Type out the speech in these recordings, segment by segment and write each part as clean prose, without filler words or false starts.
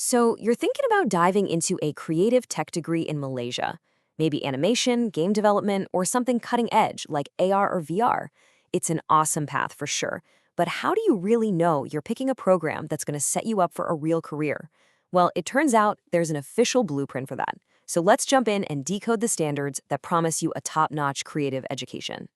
So, you're thinking about diving into a creative tech degree in Malaysia, maybe animation, game development, or something cutting edge like AR or VR. It's an awesome path for sure. But how do you really know you're picking a program that's going to set you up for a real career? Well, it turns out there's an official blueprint for that. So, let's jump in and decode the standards that promise you a top notch creative education.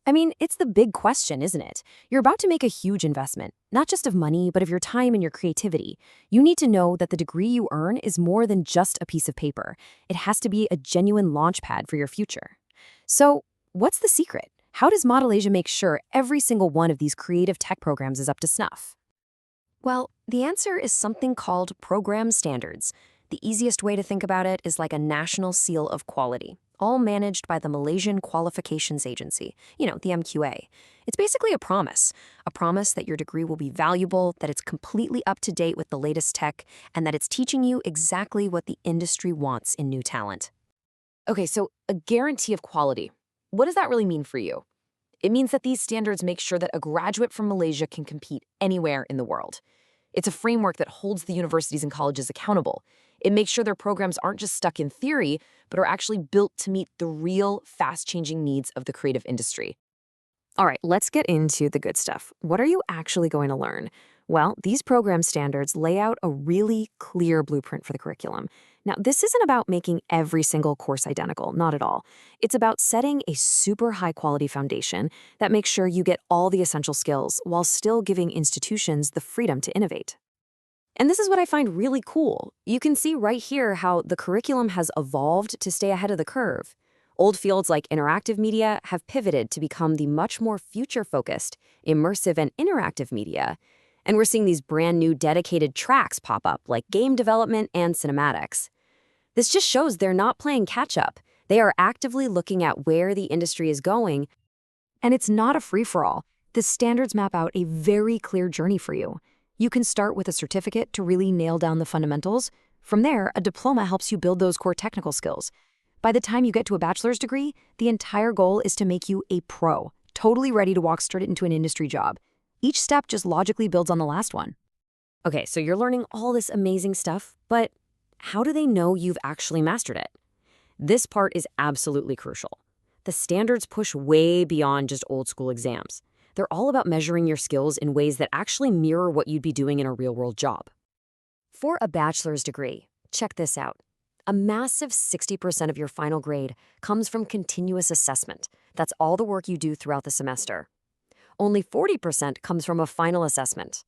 I mean, it's the big question, isn't it? You're about to make a huge investment, not just of money, but of your time and your creativity. You need to know that the degree you earn is more than just a piece of paper. It has to be a genuine launch pad for your future. So, what's the secret? How does Model Asia make sure every single one of these creative tech programs is up to snuff? Well, the answer is something called program standards. The easiest way to think about it is like a national seal of quality, all managed by the Malaysian Qualifications Agency, the MQA. It's basically a promise that your degree will be valuable, that it's completely up to date with the latest tech, and that it's teaching you exactly what the industry wants in new talent. Okay, so a guarantee of quality. What does that really mean for you? It means that these standards make sure that a graduate from Malaysia can compete anywhere in the world. It's a framework that holds the universities and colleges accountable. It makes sure their programs aren't just stuck in theory, but are actually built to meet the real, fast-changing needs of the creative industry. All right, let's get into the good stuff. What are you actually going to learn? Well, these program standards lay out a really clear blueprint for the curriculum. Now, this isn't about making every single course identical, not at all. It's about setting a super high-quality foundation that makes sure you get all the essential skills while still giving institutions the freedom to innovate. And this is what I find really cool. You can see right here how the curriculum has evolved to stay ahead of the curve. Old fields like interactive media have pivoted to become the much more future-focused, immersive and interactive media. And we're seeing these brand new dedicated tracks pop up like game development and cinematics. This just shows they're not playing catch-up. They are actively looking at where the industry is going, and it's not a free-for-all. The standards map out a very clear journey for you. You can start with a certificate to really nail down the fundamentals. From there, a diploma helps you build those core technical skills. By the time you get to a bachelor's degree, the entire goal is to make you a pro, totally ready to walk straight into an industry job. Each step just logically builds on the last one. Okay, so you're learning all this amazing stuff, but how do they know you've actually mastered it? This part is absolutely crucial. The standards push way beyond just old school exams. They're all about measuring your skills in ways that actually mirror what you'd be doing in a real-world job. For a bachelor's degree, check this out. A massive 60% of your final grade comes from continuous assessment. That's all the work you do throughout the semester. Only 40% comes from a final assessment.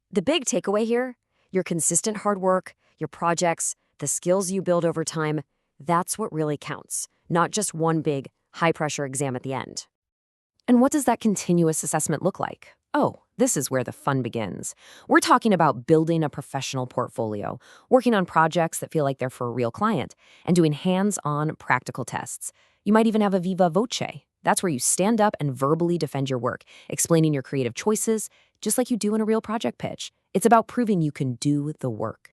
The big takeaway here, your consistent hard work, your projects, the skills you build over time, that's what really counts, not just one big, high-pressure exam at the end. And what does that continuous assessment look like? Oh, this is where the fun begins. We're talking about building a professional portfolio, working on projects that feel like they're for a real client, and doing hands-on practical tests. You might even have a viva voce. That's where you stand up and verbally defend your work, explaining your creative choices, just like you do in a real project pitch. It's about proving you can do the work.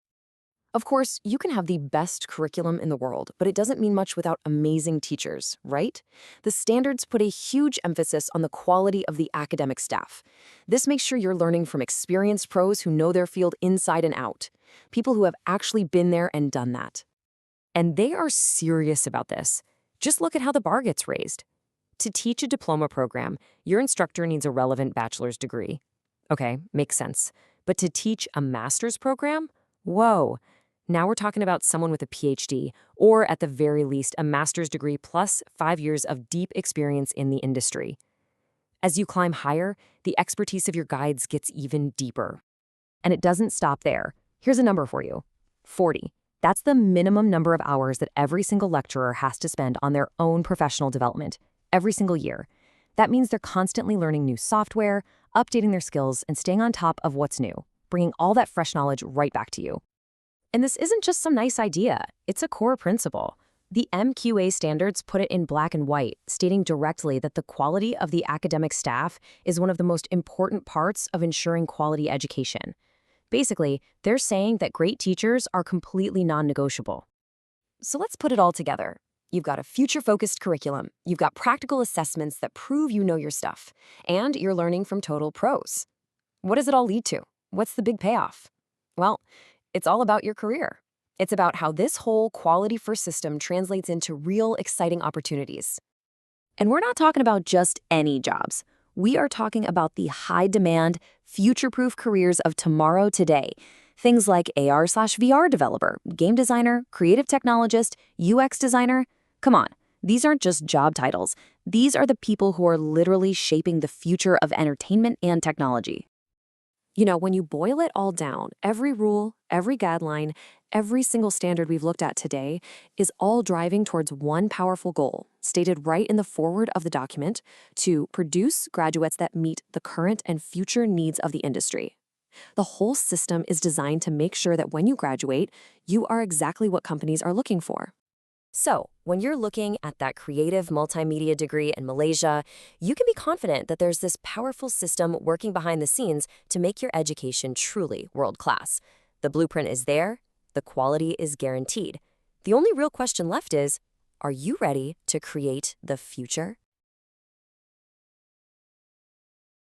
Of course, you can have the best curriculum in the world, but it doesn't mean much without amazing teachers, right? The standards put a huge emphasis on the quality of the academic staff. This makes sure you're learning from experienced pros who know their field inside and out, people who have actually been there and done that. And they are serious about this. Just look at how the bar gets raised. To teach a diploma program, your instructor needs a relevant bachelor's degree. Okay, makes sense. But to teach a master's program? Whoa. Now we're talking about someone with a PhD, or at the very least, a master's degree plus 5 years of deep experience in the industry. As you climb higher, the expertise of your guides gets even deeper. And it doesn't stop there. Here's a number for you. 40. That's the minimum number of hours that every single lecturer has to spend on their own professional development, every single year. That means they're constantly learning new software, updating their skills, and staying on top of what's new, bringing all that fresh knowledge right back to you. And this isn't just some nice idea, it's a core principle. The MQA standards put it in black and white, stating directly that the quality of the academic staff is one of the most important parts of ensuring quality education. Basically, they're saying that great teachers are completely non-negotiable. So let's put it all together. You've got a future-focused curriculum, you've got practical assessments that prove you know your stuff, and you're learning from total pros. What does it all lead to? What's the big payoff? Well, it's all about your career. It's about how this whole quality first system translates into real exciting opportunities. And we're not talking about just any jobs. We are talking about the high demand, future proof careers of tomorrow today. Things like AR/VR developer, game designer, creative technologist, UX designer. Come on, these aren't just job titles. These are the people who are literally shaping the future of entertainment and technology. When you boil it all down, every rule, every guideline, every single standard we've looked at today is all driving towards one powerful goal, stated right in the foreword of the document, to produce graduates that meet the current and future needs of the industry. The whole system is designed to make sure that when you graduate, you are exactly what companies are looking for. So, when you're looking at that creative multimedia degree in Malaysia, you can be confident that there's this powerful system working behind the scenes to make your education truly world-class. The blueprint is there, the quality is guaranteed. The only real question left is, are you ready to create the future?